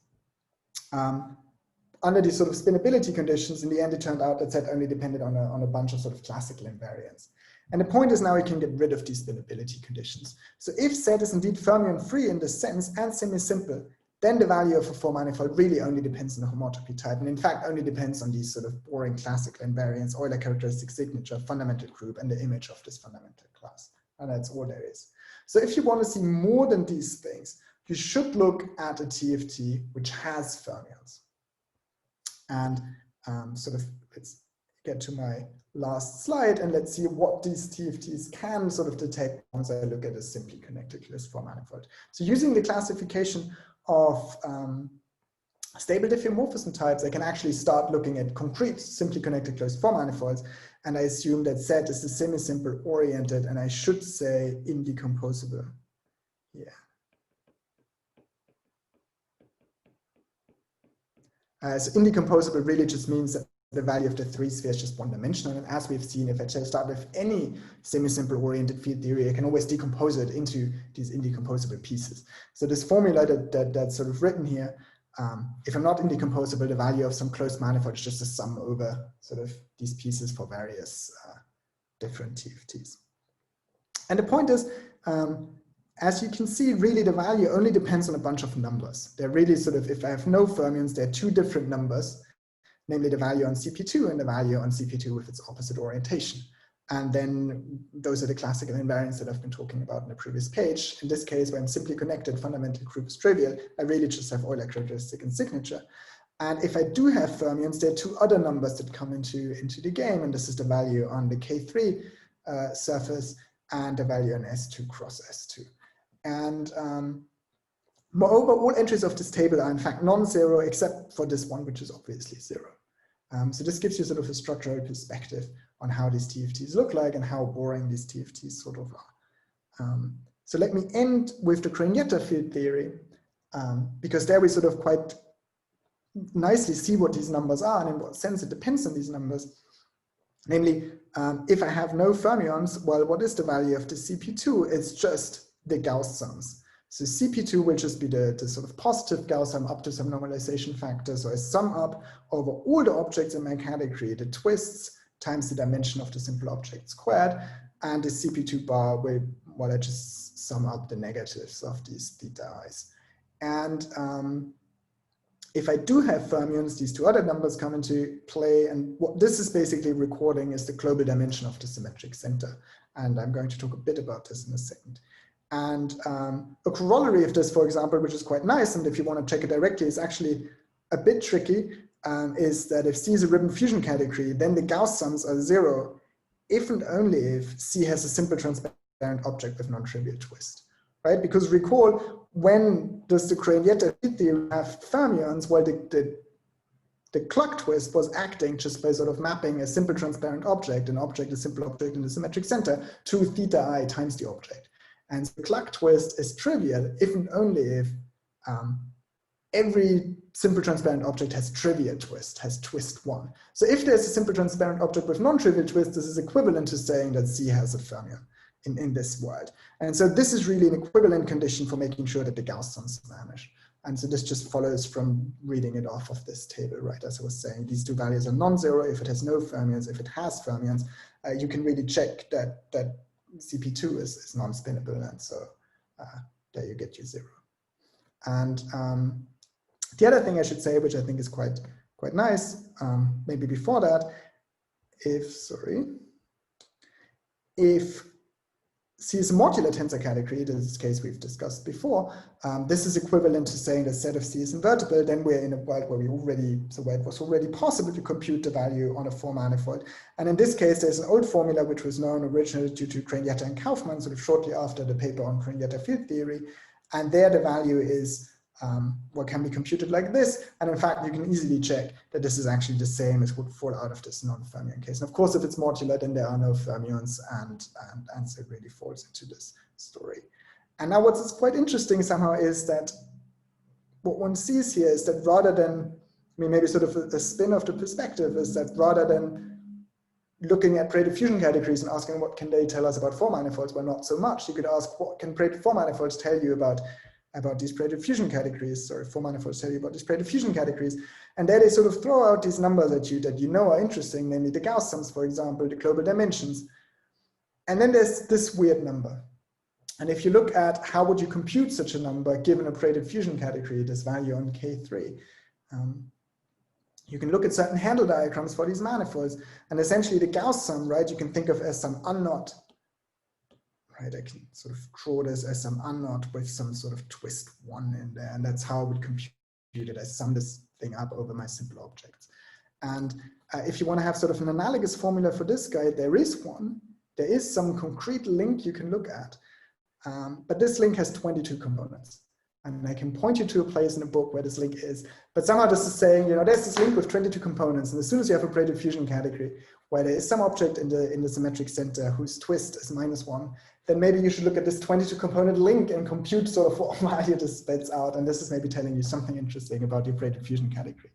under these sort of spinability conditions, in the end, it turned out that Z only depended on a bunch of sort of classical invariants. And the point is now we can get rid of these spinability conditions. So if Z is indeed fermion-free in this sense and semi-simple, then the value of a 4-manifold really only depends on the homotopy type, and in fact only depends on these sort of boring classical invariants, Euler characteristic signature, fundamental group, and the image of this fundamental class. And that's all there is. So if you want to see more than these things, you should look at a TFT which has fermions. And sort of, let's get to my last slide and let's see what these TFTs can sort of detect once I look at a simply connected closed 4-manifold. So using the classification of stable diffeomorphism types, I can actually start looking at concrete simply connected closed 4-manifolds, and I assume that Z is a semi-simple oriented, and I should say indecomposable. Yeah. So indecomposable really just means that the value of the 3 spheres is just one-dimensional, and as we've seen, if I start with any semi-simple oriented field theory, I can always decompose it into these indecomposable pieces. So this formula that's sort of written here, if I'm not indecomposable, the value of some closed manifold is just a sum over sort of these pieces for various different TFTs. And the point is, as you can see, really the value only depends on a bunch of numbers. They're really sort of, if I have no fermions, there are 2 different numbers, namely the value on CP2 and the value on CP2 with its opposite orientation. And then those are the classical invariants that I've been talking about in the previous page. In this case, when simply connected fundamental group is trivial, I really just have Euler characteristic and signature. And if I do have fermions, there are 2 other numbers that come into the game, and this is the value on the K3 surface and the value on S2 cross S2. And moreover, all entries of this table are in fact non-zero except for this one, which is obviously 0. So this gives you sort of a structural perspective how these TFTs look like and how boring these TFTs sort of are. So let me end with the Cranietta field theory, because there we sort of quite nicely see what these numbers are and in what sense it depends on these numbers. Namely, if I have no fermions, well, what is the value of the CP2? It's just the Gauss sums. So CP2 will just be the sort of positive Gauss sum up to some normalization factor. So I sum up over all the objects in my category, the twists times the dimension of the simple object squared, and the CP2 bar will, well, I just sum up the negatives of these theta i's. And if I do have fermions, these two other numbers come into play, and what this is basically recording is the global dimension of the symmetric center. And I'm going to talk a bit about this in a second. And a corollary of this, for example, which is quite nice, and if you want to check it directly, is actually a bit tricky, is that if C is a ribbon fusion category, then the Gauss sums are 0, if and only if C has a simple transparent object with non-trivial twist, right? Because recall, when does the Cranietta field theory have fermions? Well, the clock twist was acting just by sort of mapping a simple transparent object, a simple object in the symmetric center, to theta I times the object. And the clock twist is trivial if and only if every simple transparent object has trivial twist, has twist 1. So if there's a simple transparent object with non-trivial twist, this is equivalent to saying that C has a fermion in this world. And so this is really an equivalent condition for making sure that the Gauss sums vanish. And so this just follows from reading it off of this table, right? As I was saying, these two values are non-zero if it has no fermions. If it has fermions, you can really check that CP2 is non-spinnable, and so there you get your 0. And the other thing I should say, which I think is quite nice, maybe before that, if C is a modular tensor category, this is the case we've discussed before, this is equivalent to saying that set of C is invertible, then we're in a world where it was already possible to compute the value on a 4-manifold. And in this case, there's an old formula which was known originally due to Cranietta and Kaufman, sort of shortly after the paper on Cranietta field theory. And there the value is what can be computed like this. And in fact, you can easily check that this is actually the same as would fall out of this non-fermion case. And of course, if it's modular, then there are no fermions, and so it really falls into this story. And now what's quite interesting somehow is that what one sees here is that rather than, I mean, maybe sort of a spin of the perspective is that rather than looking at Pareto fusion categories and asking what can they tell us about 4-manifolds, well, not so much. You could ask what can Pareto 4-manifolds tell you about these Pareto fusion categories, or 4-manifolds tell you about these Pareto fusion categories. And there they sort of throw out these numbers at you that you know are interesting, namely the Gauss sums, for example, the global dimensions. And then there's this weird number. And if you look at how would you compute such a number given a Pareto fusion category, this value on K3, you can look at certain handle diagrams for these manifolds. And essentially the Gauss sum, right, you can think of as some unknot. Right, I can sort of draw this as some unknot with some sort of twist 1 in there, and that's how I would compute it. I sum this thing up over my simple objects. And if you want to have sort of an analogous formula for this guy, there is one. There is some concrete link you can look at, but this link has 22 components. And I can point you to a place in the book where this link is. But somehow this is saying, you know, there's this link with 22 components. And as soon as you have a Pareto fusion category where there is some object in the symmetric center whose twist is -1, then maybe you should look at this 22 component link and compute sort of what value this spits out. And this is maybe telling you something interesting about your Pareto fusion category.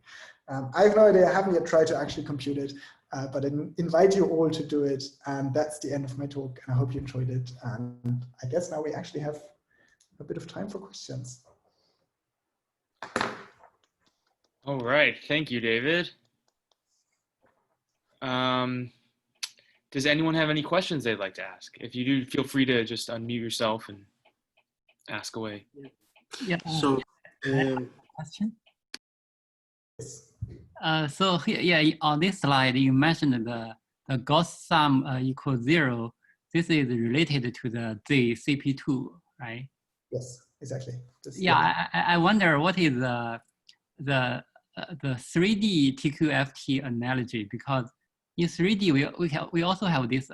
I have no idea. I haven't yet tried to actually compute it, but I invite you all to do it. And that's the end of my talk. And I hope you enjoyed it. And I guess now we actually have a bit of time for questions. All right, thank you, David. Does anyone have any questions they'd like to ask? If you do, feel free to just unmute yourself and ask away. Yeah. So, Question. So here, yeah, on this slide, you mentioned the Gauss sum equals 0. This is related to the CP2, right? Yes, exactly. Yeah, I wonder what is the 3D TQFT analogy, because in 3D we also have this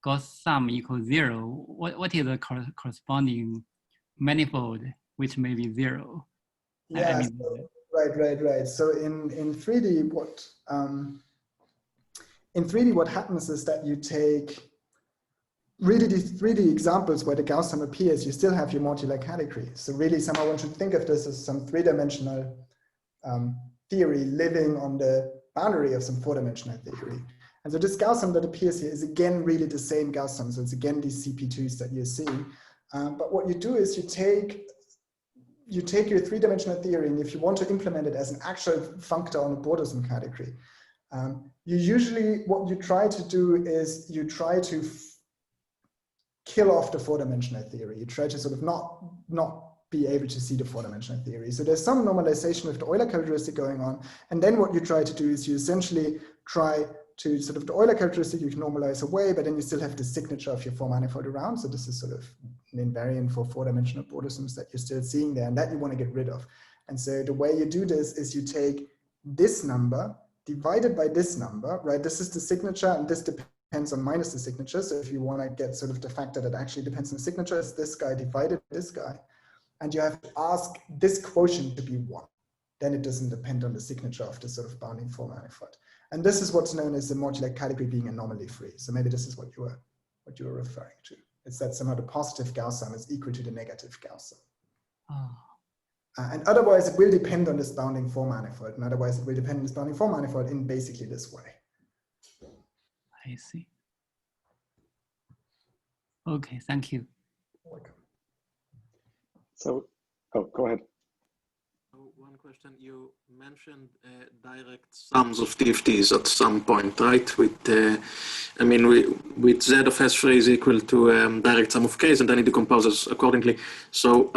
Gauss sum equals 0. What is the corresponding manifold which may be 0? Yeah, right. So in 3D, in 3D, what happens is that you take really these 3D examples where the Gauss sum appears, you still have your modular category. So really somehow one should think of this as some three-dimensional theory living on the boundary of some four-dimensional theory. And so this Gauss sum that appears here is again really the same Gauss sum. So it's again these CP2s that you're seeing. But what you do is you take your three-dimensional theory, and if you want to implement it as an actual functor on a border sum category, you usually, what you try to do is you try to kill off the four-dimensional theory. You try to sort of not be able to see the four-dimensional theory. So there's some normalization with the Euler characteristic going on. And then what you try to do is you essentially try to sort of the Euler characteristic you can normalize away, but then you still have the signature of your four manifold around. So this is sort of an invariant for four-dimensional border sums that you're still seeing there and that you want to get rid of. And so the way you do this is you take this number divided by this number, right? This is the signature and this depends on minus the signature. So if you want to get sort of the factor that actually depends on the signature, it's this guy divided by this guy. And you have to ask this quotient to be 1. Then it doesn't depend on the signature of the sort of bounding four manifold. And this is what's known as the modular category being anomaly free. So maybe this is what you were referring to. It's that somehow the positive Gauss sum is equal to the negative Gauss sum. Oh. And otherwise it will depend on this bounding four manifold. And otherwise it will depend on this bounding four manifold in basically this way. I see. Okay, thank you. Welcome. So, oh, go ahead. One question, you mentioned direct sums of TFTs at some point, right? With, I mean, with Z of S3 is equal to direct sum of Ks, and then it decomposes accordingly. So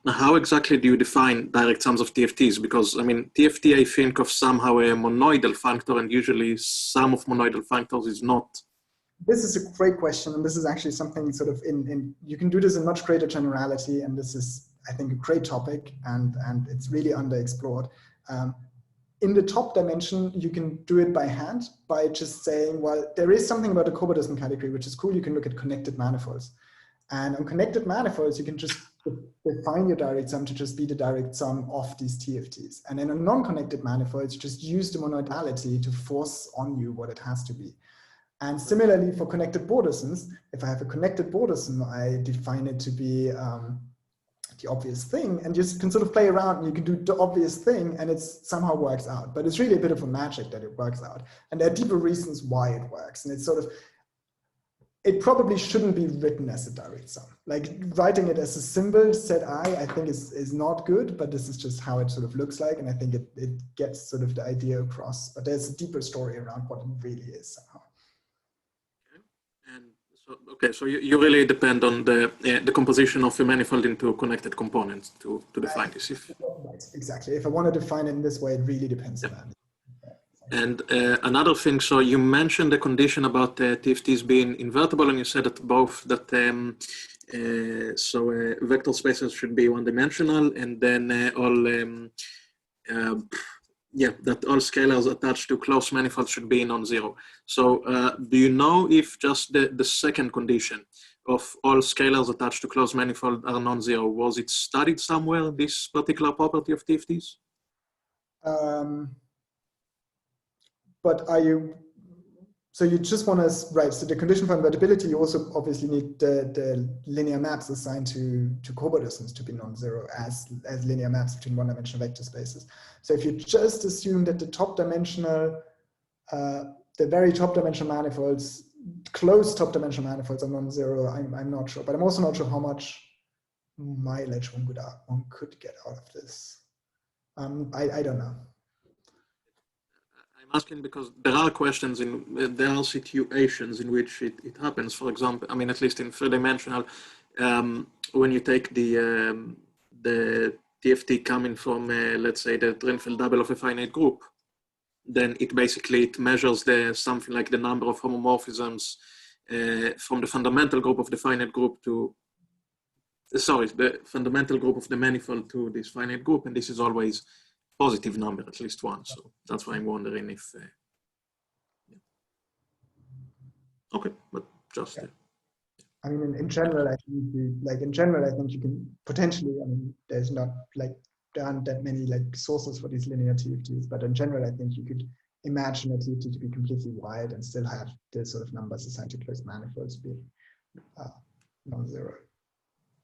how exactly do you define direct sums of TFTs? Because, I mean, TFT, I think of somehow a monoidal functor, and usually sum of monoidal functors is not. This is a great question, and this is actually something sort of you can do this in much greater generality, and this is, I think, a great topic, and it's really underexplored. In the top dimension, you can do it by hand by just saying, well, there is something about the cobordism category, which is cool. You can look at connected manifolds. And on connected manifolds, you can just define your direct sum to just be the direct sum of these TFTs. And then on non-connected manifolds, you just use the monoidality to force on you what it has to be. And similarly for connected border sums, if I have a connected border sum, I define it to be the obvious thing, and you can sort of play around and you can do the obvious thing and it somehow works out. But it's really a bit of a magic that it works out. And there are deeper reasons why it works. And it's sort of, it probably shouldn't be written as a direct sum. Like writing it as a symbol, set I think is not good, but this is just how it sort of looks like. And I think it gets sort of the idea across, but there's a deeper story around what it really is somehow. And so, okay, so you really depend on the composition of a manifold into connected components to define this. Right, exactly. If I want to define it in this way, it really depends on that. And another thing, so you mentioned the condition about TFTs being invertible, and you said that both that vector spaces should be one-dimensional, and then that all scalars attached to closed manifolds should be non-zero. So do you know if just the second condition of all scalars attached to closed manifold are non-zero, was it studied somewhere, this particular property of TFTs? But so you just want to, right, so the condition for invertibility, you also obviously need the linear maps assigned to cobordisms to be non-zero as linear maps between one-dimensional vector spaces. So if you just assume that the top dimensional, the very top dimensional manifolds, closed top dimensional manifolds are non-zero, I'm not sure, but I'm also not sure how much mileage one could get out of this. I don't know. Asking because there are questions there are situations in which it happens. For example, I mean, at least in three-dimensional, when you take the TFT coming from, let's say, the Drinfeld double of a finite group, then it measures something like the number of homomorphisms from the fundamental group of the finite group to, the fundamental group of the manifold to this finite group, and this is always positive number, at least one. So that's why I'm wondering if, okay, but just. I mean, in general, I think you can potentially, I mean, there aren't that many like sources for these linear TFTs, but in general, I think you could imagine a TQFT to be completely wide and still have the sort of numbers assigned to closed manifolds be non-zero.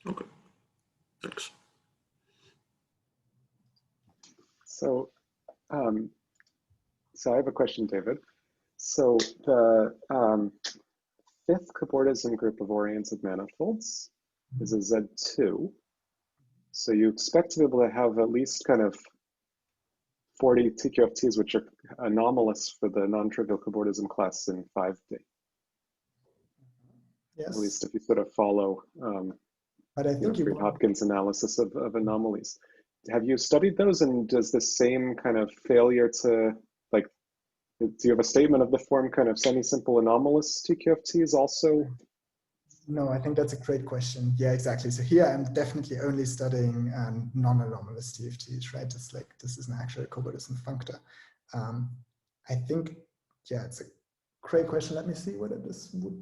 Okay, thanks. So, so I have a question, David. So the fifth cobordism group of oriented manifolds is a Z2. So you expect to be able to have at least kind of 40 TQFTs, which are anomalous for the non-trivial cobordism class in 5D. Yes. At least if you sort of follow but I think Fried Hopkins' analysis of anomalies. Have you studied those, and does the same kind of failure to, like, do you have a statement of the form kind of semi-simple anomalous TQFTs also? No, I think that's a great question. Yeah, exactly. So here I'm definitely only studying non-anomalous TFTs, right? It's like, this is an actual cobordism functor. I think, yeah, it's a great question. Let me see whether this would.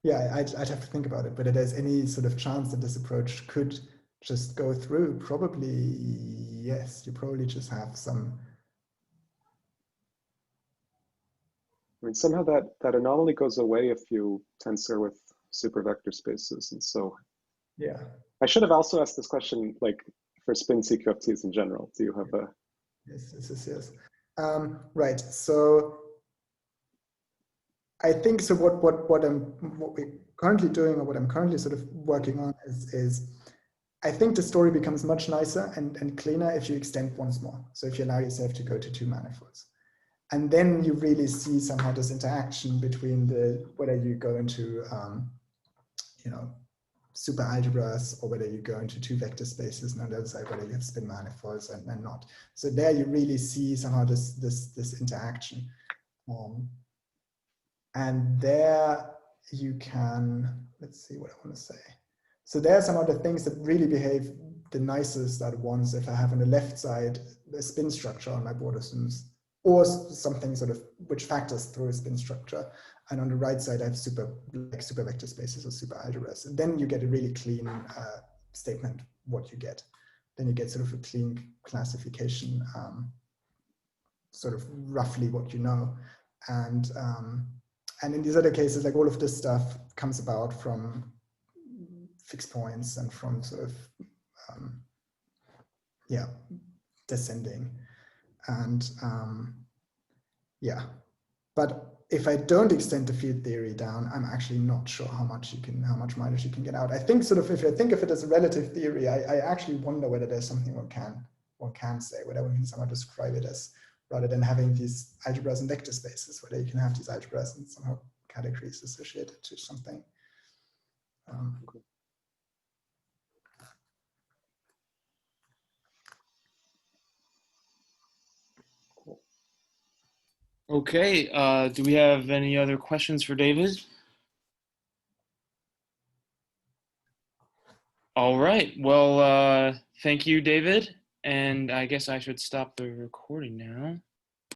Yeah, I'd have to think about it, whether there's any sort of chance that this approach could just go through. Probably, yes. You probably just have some. I mean, somehow that anomaly goes away if you tensor with super vector spaces. And so yeah, I should have also asked this question, like, for spin TQFTs in general. Do you have a? Yes. Right. So I think so. What we're currently doing, or what I'm currently sort of working on, is I think the story becomes much nicer and cleaner if you extend once more. So if you allow yourself to go to two manifolds, and then you really see somehow this interaction between whether you go into super algebras, or whether you go into two vector spaces, and on the other side whether you have spin manifolds and not. So there you really see somehow this interaction. And there you can, let's see what I want to say. So there are some of the things that really behave the nicest at once if I have on the left side a spin structure on my border sims, or something sort of which factors through a spin structure. And on the right side, I have super vector spaces or super algebras. And then you get a really clean statement, what you get. Then you get sort of a clean classification, sort of roughly what you know. And in these other cases, like all of this stuff comes about from fixed points and from sort of, descending. And but if I don't extend the field theory down, I'm actually not sure how much mileage you can get out. I think sort of, if I think of it as a relative theory, I actually wonder whether there's something one can say, whether one can somehow describe it as, rather than having these algebras and vector spaces, whether you can have these algebras and somehow categories associated to something. Okay, do we have any other questions for David? All right, well, thank you, David. And I guess I should stop the recording now.